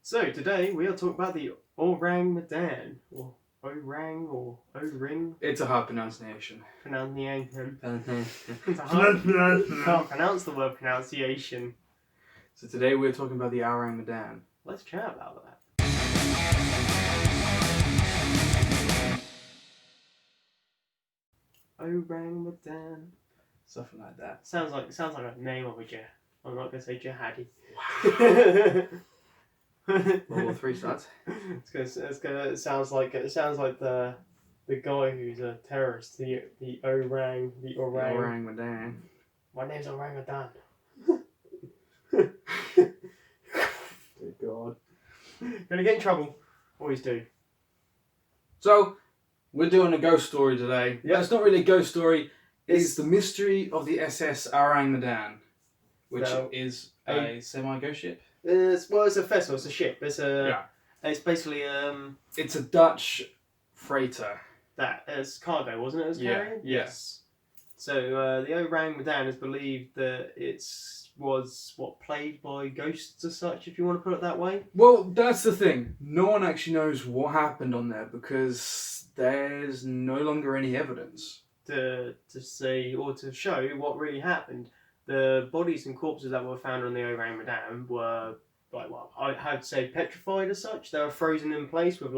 So today we are talking about the Ourang Medan, or Ourang, or O-ring It's a hard pronunciation. pronunciation. So It's a hard. Can't pronounce the word pronunciation. today we're talking about the Ourang Medan. Let's chat about that. Ourang Medan. Something like that. Sounds like a name of a jihad. I'm not gonna say jihadi. World War III starts. It sounds like the guy who's a terrorist. The Ourang. Ourang Medan. My name's Ourang Medan. Dear God. Gonna get in trouble. Always do. So, we're doing a ghost story today. Yeah. It's not really a ghost story. It's the mystery of the SS Ourang Medan, which is a semi-ghost ship. It's a vessel. It's a ship. It's basically It's a Dutch freighter. that as cargo, wasn't it? As carrying? Yes. So the Ourang Medan is believed that was plagued by ghosts as such, if you want to put it that way. Well, that's the thing. No one actually knows what happened on there because there's no longer any evidence To see or to show what really happened. The bodies and corpses that were found on the Ourang Medan were I'd say petrified as such. They were frozen in place with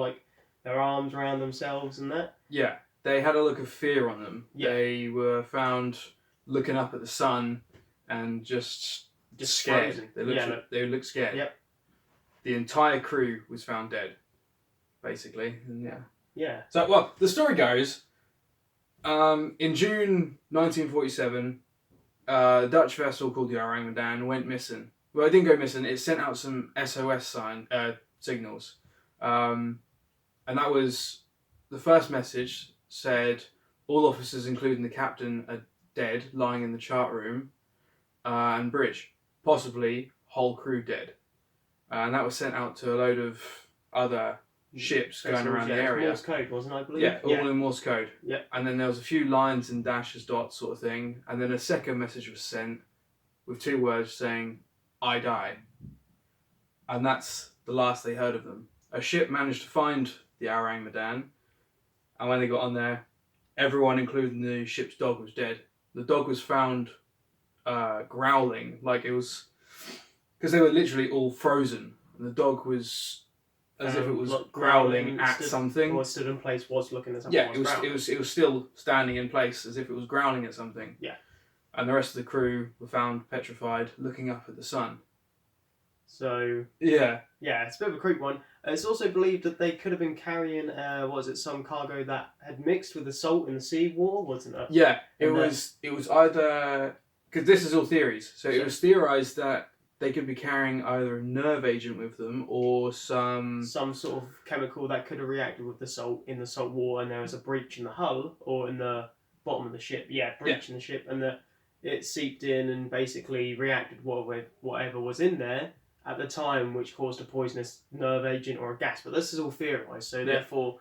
their arms around themselves and that. Yeah, they had a look of fear on them. Yeah. They were found looking up at the sun and just scared. Frozen. They looked scared. Yep. The entire crew was found dead, basically. And Yeah. So, well, the story goes, in June 1947, a Dutch vessel called the Ourang Medan went missing. Well, it didn't go missing. It sent out some SOS signals. And that was... The first message said, all officers, including the captain, are dead, lying in the chart room and bridge. Possibly whole crew dead. And that was sent out to a load of other ships going around the area. Morse code, wasn't it, I believe? Yeah, all in Morse code. Yeah. And then there was a few lines and dashes, dots sort of thing. And then a second message was sent with 2 words saying, I die. And that's the last they heard of them. A ship managed to find the Ourang Medan. And when they got on there, everyone, including the ship's dog, was dead. The dog was found growling, like it was... Because they were literally all frozen. And the dog was... as if it was growling at something. Or stood in place, was looking at something. Yeah, it was still standing in place as if it was growling at something. Yeah. And the rest of the crew were found petrified, looking up at the sun. So... Yeah. Yeah, it's a bit of a creep one. It's also believed that they could have been carrying, some cargo that had mixed with the salt in the seawater, wasn't it? Yeah, it was either... Because this is all theories. So it was theorised that they could be carrying either a nerve agent with them or some sort of chemical that could have reacted with the salt in the salt water, and there was a breach in the hull or in the bottom of the ship. Yeah, breach in the ship, and it seeped in and basically reacted with whatever was in there at the time, which caused a poisonous nerve agent or a gas. But this is all theorised, so therefore,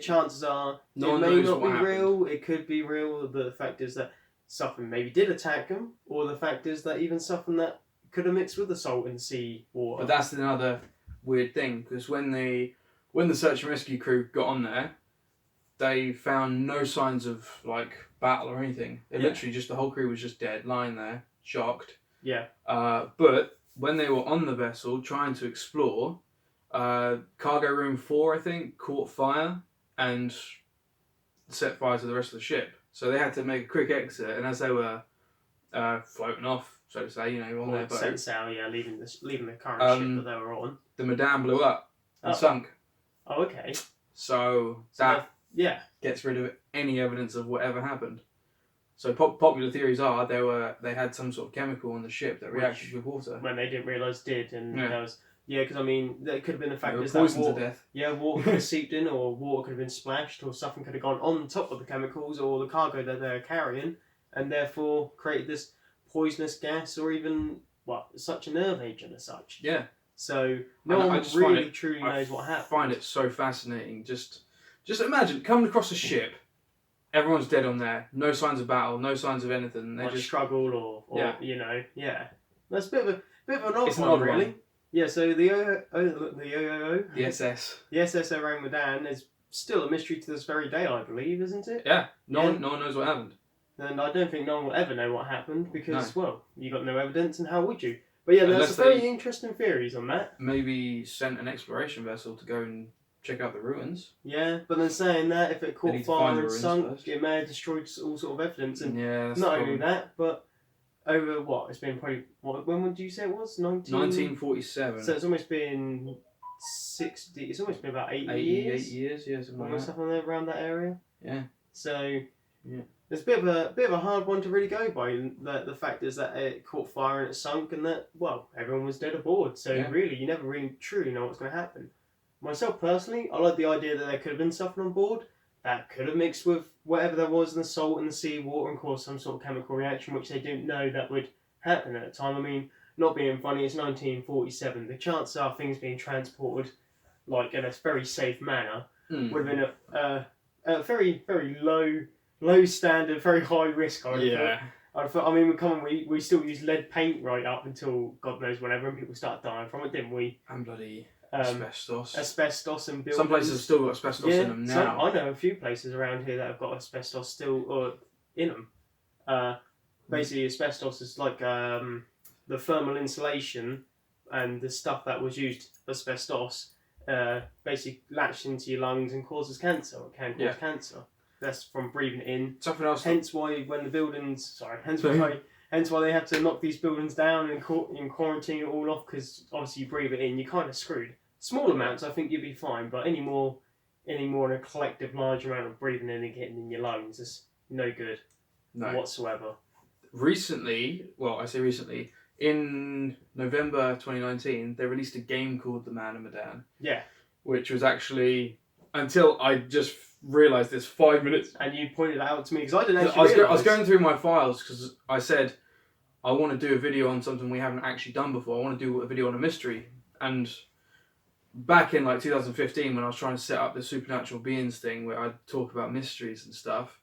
chances are it may not be real. It could be real. The fact is that something maybe did attack them, or the fact is that even something that could have mixed with the salt in the sea water. But that's another weird thing, because when the search and rescue crew got on there, they found no signs of battle or anything. They literally the whole crew was just dead, lying there, shocked. Yeah. But when they were on the vessel trying to explore, cargo room 4, I think, caught fire and set fire to the rest of the ship. So they had to make a quick exit, and as they were floating off, so to say, on their boat. Set sail, leaving the current ship that they were on. The Medan blew up and sunk. Oh, okay. So that gets rid of any evidence of whatever happened. So popular theories are they had some sort of chemical on the ship that reacted with water. When they didn't realise did, and there was... Yeah, because there could have been the fact that poisoned to death. Yeah, water could have seeped in, or water could have been splashed, or something could have gone on top of the chemicals or the cargo that they're carrying, and therefore created this poisonous gas, or even such a nerve agent as such. Yeah. So no one really truly knows what happened. I find it so fascinating. Just imagine coming across a ship, everyone's dead on there, no signs of battle, no signs of anything. They just struggle or That's a bit of an odd it's one, an odd really. one. Yeah, so the The SS. the SS Ourang Medan is still a mystery to this very day, I believe, isn't it? Yeah. No one knows what happened. And I don't think no one will ever know what happened because, No. well, you got no evidence, and how would you? But yeah, there's Unless some very they- interesting theories on that. Maybe sent an exploration vessel to go and check out the ruins. Yeah, but then saying that, if it They caught need to find fire the and ruins sunk, first. it may have destroyed all sort of evidence. And Yeah, that's not the only problem. that, but over what? It's been probably, when would you say it was? 1947. So it's almost been 60, it's almost been about 88 years. years, yeah, something like Almost that. something around that area. Yeah. So Yeah. it's a bit of a hard one to really go by. The fact is that it caught fire and it sunk, and that, well, everyone was dead aboard. So Yeah. really, you never really truly know what's going to happen. Myself personally, I like the idea that there could have been something on board that could have mixed with whatever there was in the salt and the seawater and caused some sort of chemical reaction, which they didn't know that would happen at the time. I mean, not being funny, it's 1947. The chances are things being transported, like in a very safe manner, would have been a very, very low standard, very high risk. I would have thought. I mean, we still use lead paint right up until God knows whenever, and people start dying from it, didn't we? And bloody asbestos. Asbestos and buildings. Some places have still got asbestos in them now. I know a few places around here that have got asbestos still in them. Basically, asbestos is like the thermal insulation and the stuff that was used, asbestos, basically latched into your lungs and causes cancer, or can cause cancer. That's from breathing in. Something else. Hence why when the buildings, hence why they have to knock these buildings down and quarantine it all off, because obviously you breathe it in, you're kind of screwed. Small amounts, I think you'd be fine, but any more in a collective large amount of breathing in and getting in your lungs is no good whatsoever. Recently, well, I say recently, in November 2019, they released a game called The Man of Medan. Yeah. Which was actually, until I just realised this 5 minutes. And you pointed it out to me, because I didn't actually I was going through my files, because I said, I want to do a video on something we haven't actually done before. I want to do a video on a mystery. And back in like 2015, when I was trying to set up the supernatural beings thing, where I'd talk about mysteries and stuff,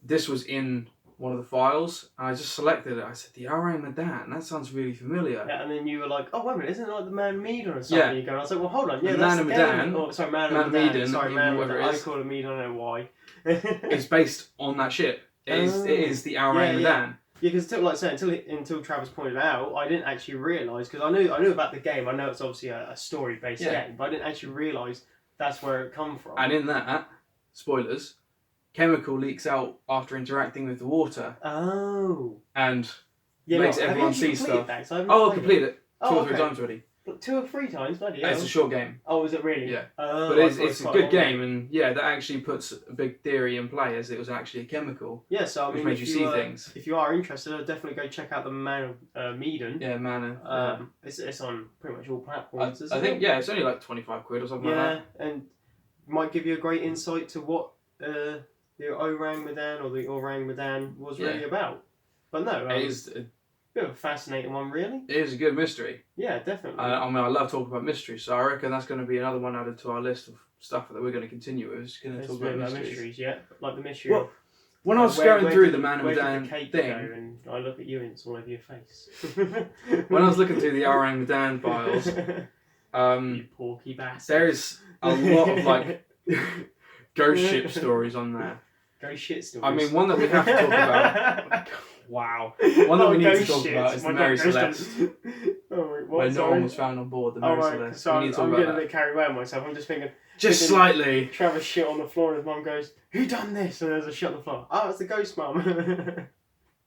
this was in one of the files, and I just selected it. I said, the Ourang Medan, that sounds really familiar. Yeah, and then you were like, oh, wait a minute, isn't it like the Man of Medan or something? Yeah. You go, and I was like, well, hold on, yeah, The that's Man the of game. Medan. Oh, sorry, Man Man of of Medan. Medan, Sorry, Man of whatever Medan. it I is. call it Medan, I don't know why. It's based on that ship. It is the Ourang Medan. Yeah, because until Travis pointed out, I didn't actually realise, because I knew about the game. I know it's obviously a story-based game, but I didn't actually realise that's where it come from. And in that, spoilers, chemical leaks out after interacting with the water. Oh. And makes everyone see stuff. I completed it 2 or 3 times already. 2 or 3 times, bloody hell. It's a short game. Oh, is it really? Yeah. Oh, but it's a good game, and yeah, that actually puts a big theory in play, as it was actually a chemical. Yeah, so I mean, which made you see things. If you are interested, I'd definitely go check out the Man of Medan. Yeah, Man. It's on pretty much all platforms, I think, yeah, it's only like 25 quid or something like that. Yeah, and might give you a great insight to what the Ourang Medan or the Ourang Medan was really about. But no, it is a bit of a fascinating one, really. It is a good mystery. Yeah, definitely. I mean, I love talking about mysteries, so I reckon that's going to be another one added to our list of stuff that we're going to continue with. It's going to talk about mysteries. Yeah, like the mystery. Well, when I was going through the Man of Medan thing, and I look at you and it's all over your face. When I was looking through the Ourang Medan files, you porky bastard. There's a lot of like ghost ship stories on there. Ghost shit stories. I mean, one that we have to talk about. Wow. One that we need to talk about is the Mary Celeste. Where no one was found on board the Mary Celeste. So I'm getting a bit carried away with myself. I'm just thinking. Just slightly. Travis shit on the floor and his mum goes, "Who done this?" And there's a shit on the floor. Oh, it's the ghost, mum.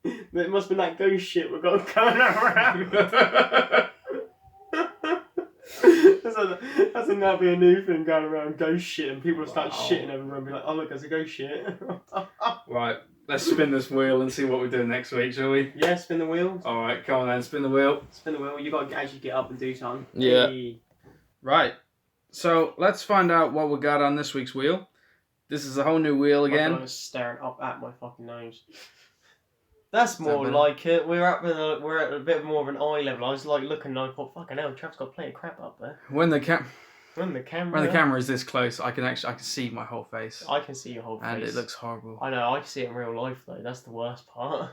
It must have been that ghost shit we've got going around. That's now be a new thing going around, ghost shit, and people start shitting everywhere and be like, "Oh look, there's a ghost shit." Right, let's spin this wheel and see what we're doing next week, shall we? Yeah, spin the wheel. All right, come on then, spin the wheel. Spin the wheel. You got to actually get up and do something. Yeah. Hey. Right. So let's find out what we got on this week's wheel. This is a whole new wheel again. I'm staring up at my fucking nose. That's more like it. We're at a bit more of an eye level. I was like looking, and I thought, fucking hell, Trav's got plenty of crap up there. When the camera is this close, I can see my whole face. I can see your whole face, and it looks horrible. I know. I can see it in real life though. That's the worst part.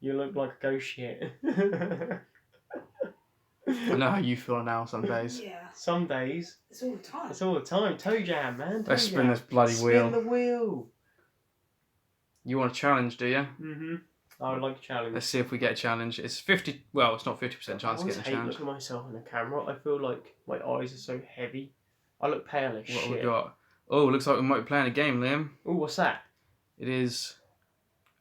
You look like a ghost shit. I know how you feel now some days. Yeah. Some days. It's all the time. It's all the time. Toe jam, man. Toe Let's spin jam. this bloody wheel. Spin the wheel. You want a challenge, do you? Mm-hmm. I would like a challenge. Let's see if we get a challenge. It's 50. Well, it's not 50% chance I of always getting a hate challenge. looking at myself in the camera. I feel like my eyes are so heavy. I look pale as What have we shit. got? Oh, looks like we might be playing a game, Liam. Oh, what's that? It is.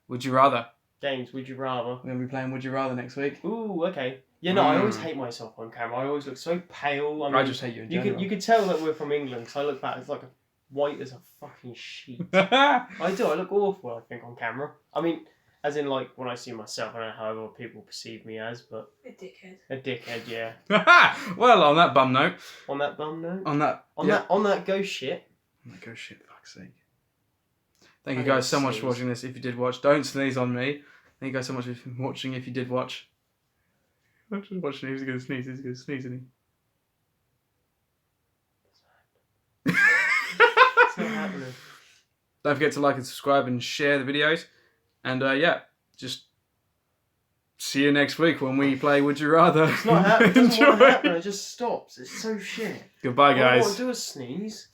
Would you rather? Games, would you rather? We're gonna be playing Would You Rather next week. Ooh, okay. Yeah, no, I always Mm. hate myself on camera. I always look so pale. I I mean, just hate you in you general. could tell that we're from England because I look back. It's like white as a fucking sheet. I do. I look awful. I think on camera. I mean, as in like when I see myself, I don't know how other people perceive me as, but A dickhead. a dickhead. Yeah. Well, on that bum note. On that bum note. On that. On that ghost shit. Oh, go shit, fuck's sake. Thank you I guys don't so much for sneeze. watching this. If you did watch, don't sneeze on me. Thank you guys so much for watching. If you did watch, I'm just watching. He's gonna sneeze. He's gonna sneeze, isn't he? It's not happening. Don't forget to like and subscribe and share the videos. And yeah, just see you next week when we play Would You Rather. It's not happening. It doesn't want to happen. It just stops. It's so shit. Goodbye, All I guys. want to do is sneeze.